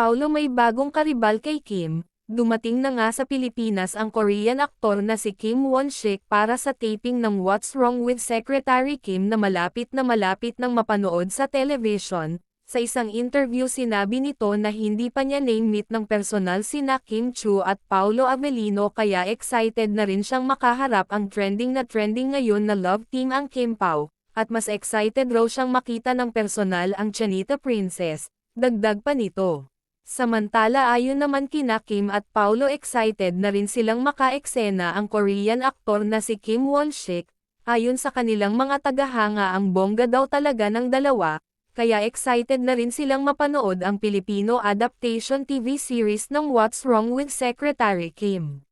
Paulo may bagong karibal kay Kim, dumating na nga sa Pilipinas ang Korean aktor na si Kim Won-sik para sa taping ng What's Wrong with Secretary Kim na malapit nang mapanood sa television. Sa isang interview sinabi nito na hindi pa niya name-meet ng personal sina Kim Chiu at Paulo Avellino kaya excited na rin siyang makaharap ang trending ngayon na love team ang Kim Pao, at mas excited raw siyang makita ng personal ang Chanita Princess, dagdag pa nito. Samantala ayon naman kina Kim at Paulo excited na rin silang maka-eksena ang Korean aktor na si Kim Won-sik, ayon sa kanilang mga tagahanga ang bongga daw talaga ng dalawa. Kaya excited na rin silang mapanood ang Filipino adaptation TV series ng What's Wrong with Secretary Kim.